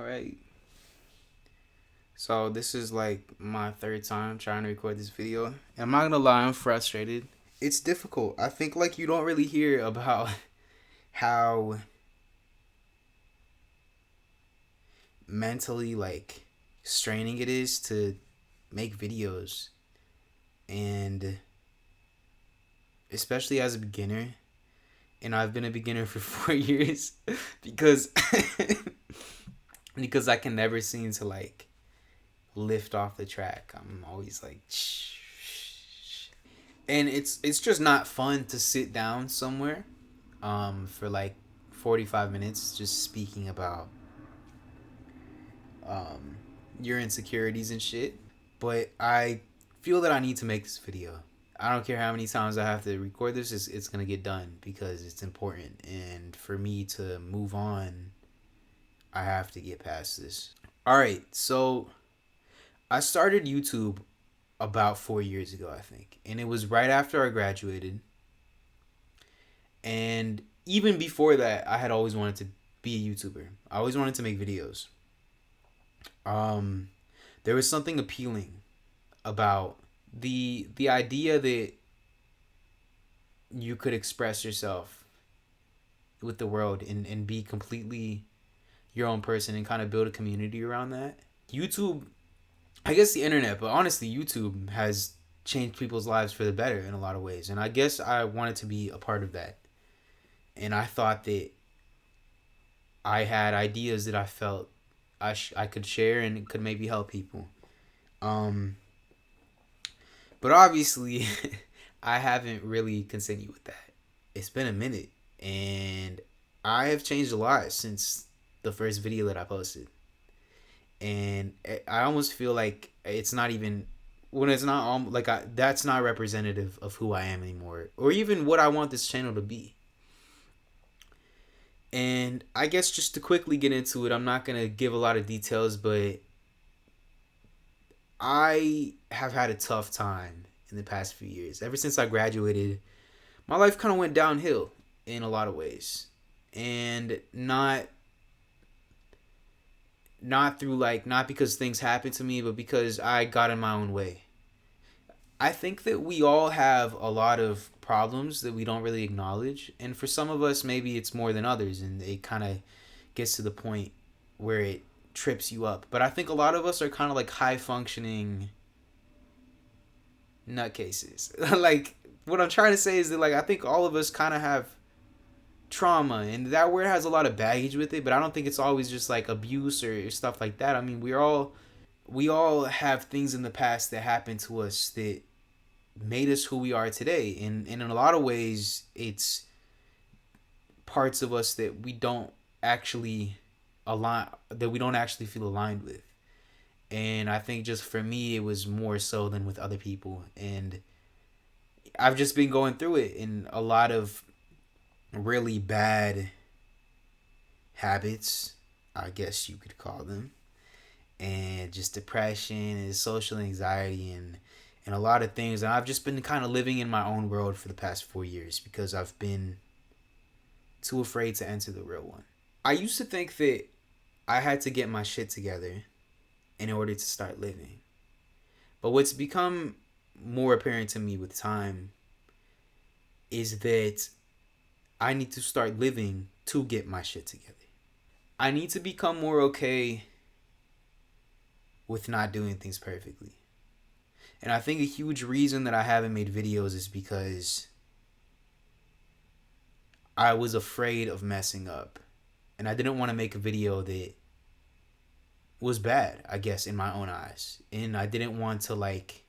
Alright. So this is like my third time trying to record this video. I'm not gonna lie, I'm frustrated. It's difficult. I think like you don't really hear about how mentally like straining it is to make videos. And especially as a beginner. And I've been a beginner for 4 years because because I can never seem to like lift off the track. I'm always like and it's just not fun to sit down somewhere for like 45 minutes just speaking about um your insecurities and shit. But I feel that I need to make this video. I don't care how many times I have to record this, it's gonna get done because it's important. And for me to move on, I have to get past this. Alright, so I started YouTube about 4 years ago, I think. And it was right after I graduated. And even before that, I had always wanted to be a YouTuber. I always wanted to make videos. Um, there was something appealing about the idea that you could express yourself with the world and be completely your own person and kind of build a community around that. YouTube, I guess the internet, but honestly, YouTube has changed people's lives for the better in a lot of ways. And I guess I wanted to be a part of that. And I thought that I had ideas that I felt I could share and could maybe help people. Um, but obviously, I haven't really continued with that. It's been a minute. And I have changed a lot since the first video that I posted. And I almost feel like it's not even when it's not like that's not representative of who I am anymore or even what I want this channel to be. And I guess just to quickly get into it, I'm not going to give a lot of details, but I have had a tough time in the past few years. Ever since I graduated, my life kind of went downhill in a lot of ways. And not through like not because things happened to me, but because I got in my own way. I think that we all have a lot of problems that we don't really acknowledge, and for some of us maybe it's more than others and it kind of gets to the point where it trips you up. But I think a lot of us are kind of like high functioning nutcases. Like what I'm trying to say is that like I think all of us kind of have trauma, and that word has a lot of baggage with it, but I don't think it's always just like abuse or stuff like that. I mean, we all have things in the past that happened to us that made us who we are today, and in a lot of ways it's parts of us that we don't actually feel aligned with. And I think just for me it was more so than with other people, and I've just been going through it in a lot of really bad habits, I guess you could call them, and just depression and social anxiety and a lot of things. And I've just been kind of living in my own world for the past 4 years because I've been too afraid to enter the real one. I used to think that I had to get my shit together in order to start living. But what's become more apparent to me with time is that I need to start living to get my shit together. I need to become more okay with not doing things perfectly. And I think a huge reason that I haven't made videos is because I was afraid of messing up. And I didn't want to make a video that was bad, I guess, in my own eyes. And I didn't want to like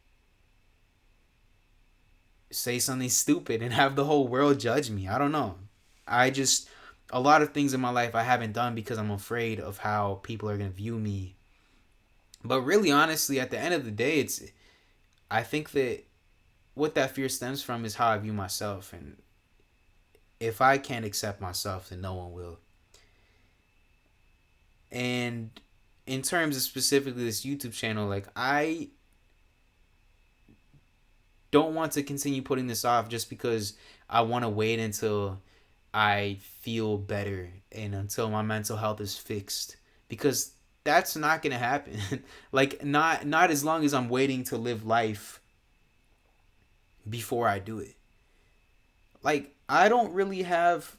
say something stupid and have the whole world judge me. I don't know. A lot of things in my life I haven't done because I'm afraid of how people are going to view me. But really, honestly, at the end of the day, I think that what that fear stems from is how I view myself. And if I can't accept myself, then no one will. And in terms of specifically this YouTube channel, like I don't want to continue putting this off just because I want to wait until I feel better and until my mental health is fixed. Because that's not gonna happen. Like not as long as I'm waiting to live life before I do it. Like I don't really have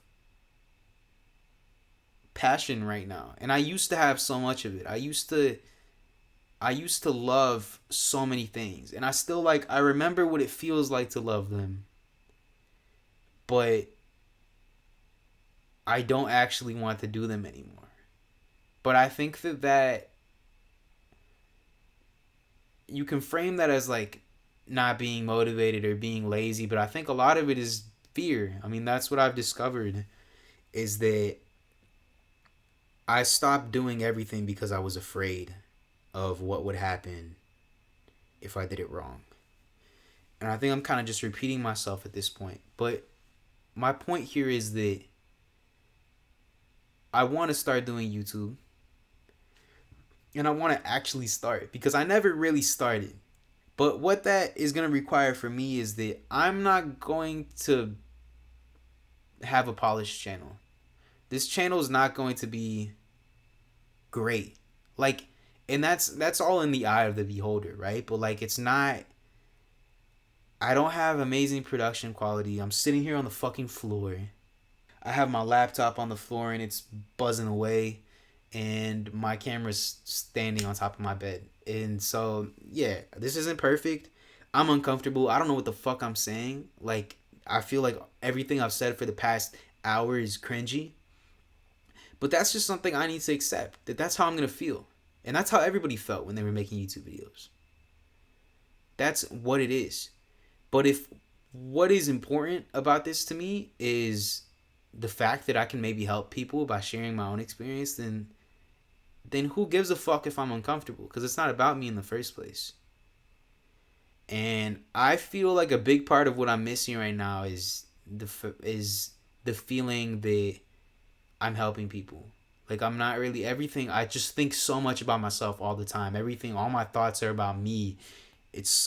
passion right now, and I used to have so much of it. I used to love so many things, and I still like I remember what it feels like to love them, but I don't actually want to do them anymore. But I think that you can frame that as like not being motivated or being lazy, but I think a lot of it is fear. I mean, that's what I've discovered is that I stopped doing everything because I was afraid of what would happen if I did it wrong. And I think I'm kind of just repeating myself at this point. But my point here is that I want to start doing YouTube, and I want to actually start because I never really started. But what that is going to require for me is that I'm not going to have a polished channel. This channel is not going to be great. Like, and that's all in the eye of the beholder, right? But like it's not, I don't have amazing production quality. I'm sitting here on the fucking floor. I have my laptop on the floor and it's buzzing away, and my camera's standing on top of my bed. And so, yeah, this isn't perfect. I'm uncomfortable. I don't know what the fuck I'm saying. Like, I feel like everything I've said for the past hour is cringy. But that's just something I need to accept. That's how I'm going to feel. And that's how everybody felt when they were making YouTube videos. That's what it is. But if what is important about this to me is the fact that I can maybe help people by sharing my own experience, then who gives a fuck if I'm uncomfortable? Because it's not about me in the first place. And I feel like a big part of what I'm missing right now is the feeling that I'm helping people. Like I'm not really everything. I just think so much about myself all the time. Everything, all my thoughts are about me.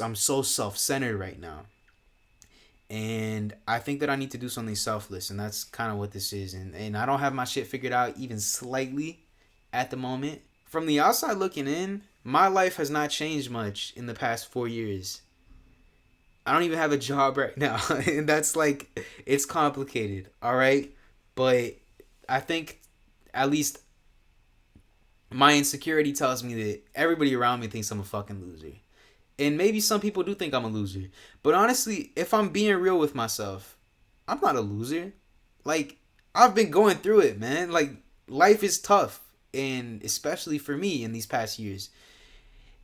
I'm so self-centered right now. And I think that I need to do something selfless, and that's kind of what this is. And I don't have my shit figured out even slightly at the moment. From the outside looking in, my life has not changed much in the past 4 years. I don't even have a job right now. And that's like, it's complicated, all right? But I think at least my insecurity tells me that everybody around me thinks I'm a fucking loser. And maybe some people do think I'm a loser. But honestly, if I'm being real with myself, I'm not a loser. Like, I've been going through it, man. Like, life is tough. And especially for me in these past years.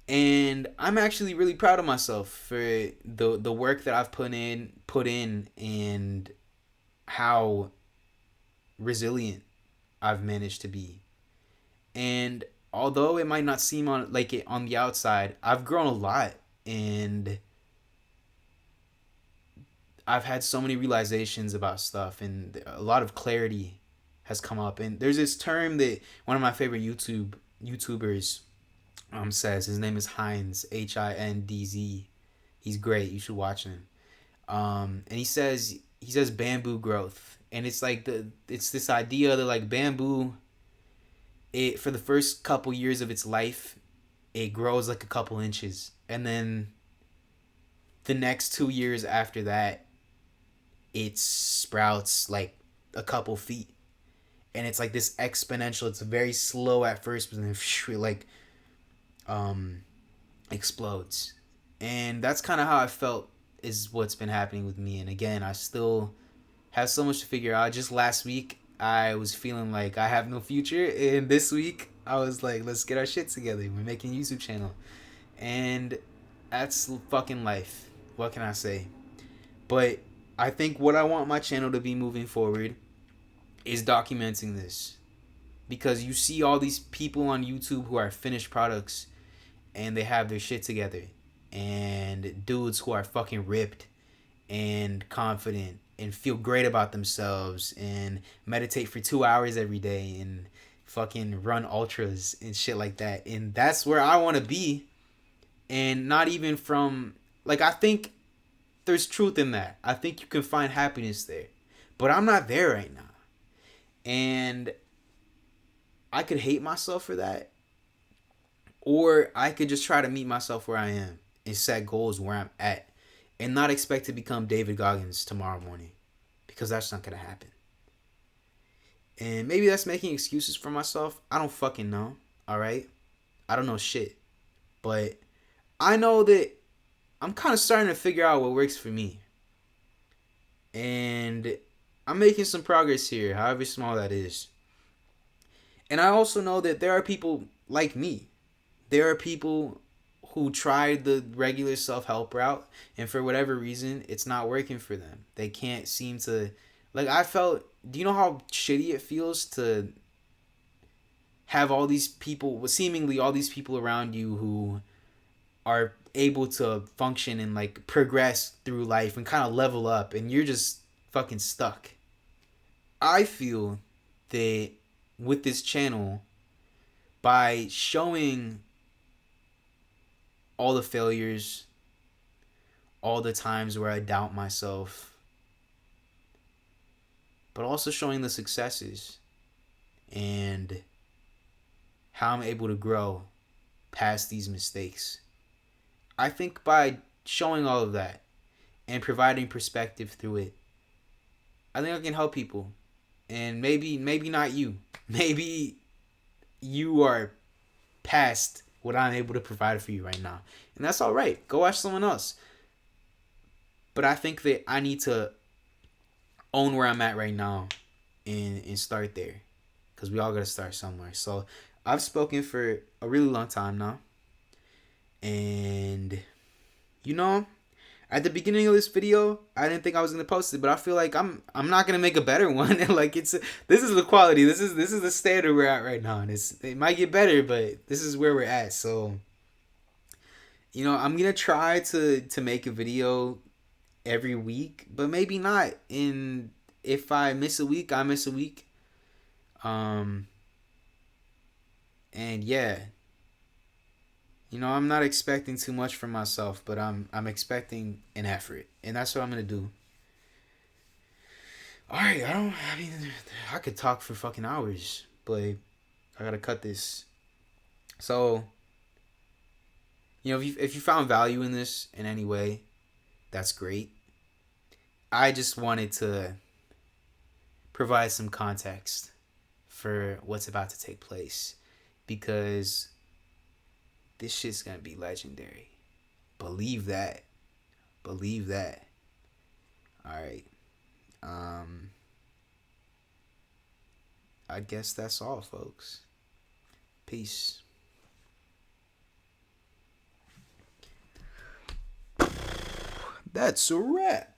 And I'm actually really proud of myself for the work that I've put in and how resilient I've managed to be. And although it might not seem on like it on the outside, I've grown a lot, and I've had so many realizations about stuff, and a lot of clarity has come up. And there's this term that one of my favorite YouTubers says. His name is Hindz, Hindz. He's great. You should watch him. And he says bamboo growth, and it's like it's this idea that like bamboo, it for the first couple years of its life, it grows like a couple inches, and then the next 2 years after that, it sprouts like a couple feet, and it's like this exponential. It's very slow at first, but then it like explodes, and that's kind of how I felt is what's been happening with me. And again, I still have so much to figure out. Just last week, I was feeling like I have no future, and this week I was like, let's get our shit together. We're making a YouTube channel, and that's fucking life. What can I say? But I think what I want my channel to be moving forward is documenting this, because you see all these people on YouTube who are finished products, and they have their shit together, and dudes who are fucking ripped and confident and feel great about themselves and meditate for 2 hours every day and fucking run ultras and shit like that. And that's where I want to be. And not even from, like, I think there's truth in that. I think you can find happiness there. But I'm not there right now. And I could hate myself for that. Or I could just try to meet myself where I am and set goals where I'm at and not expect to become David Goggins tomorrow morning, because that's not going to happen. And maybe that's making excuses for myself. I don't fucking know. All right? I don't know shit. But I know that I'm kind of starting to figure out what works for me. And I'm making some progress here, however small that is. And I also know that there are people like me. There are people who tried the regular self-help route, and for whatever reason it's not working for them. They can't seem to, like, I felt, do you know how shitty it feels to have all these people, seemingly all these people around you who are able to function and like progress through life and kind of level up, and you're just fucking stuck. I feel that with this channel, by showing all the failures, all the times where I doubt myself, but also showing the successes and how I'm able to grow past these mistakes. I think by showing all of that and providing perspective through it, I think I can help people. And maybe not you. Maybe you are past what I'm able to provide for you right now. And that's all right. Go watch someone else. But I think that I need to own where I'm at right now and start there. Because we all got to start somewhere. So I've spoken for a really long time now. And, you know, at the beginning of this video, I didn't think I was gonna post it, but I feel like I'm not gonna make a better one. Like, this is the quality. This is the standard we're at right now, and it might get better, but this is where we're at. So, you know, I'm gonna try to make a video every week, but maybe not. And if I miss a week, I miss a week. And yeah. You know, I'm not expecting too much from myself, but I'm expecting an effort, and that's what I'm gonna do. All right, I mean, I could talk for fucking hours, but I gotta cut this. So, you know, if you found value in this in any way, that's great. I just wanted to provide some context for what's about to take place, because this shit's gonna be legendary. Believe that. Believe that. Alright. I guess that's all, folks. Peace. That's a wrap.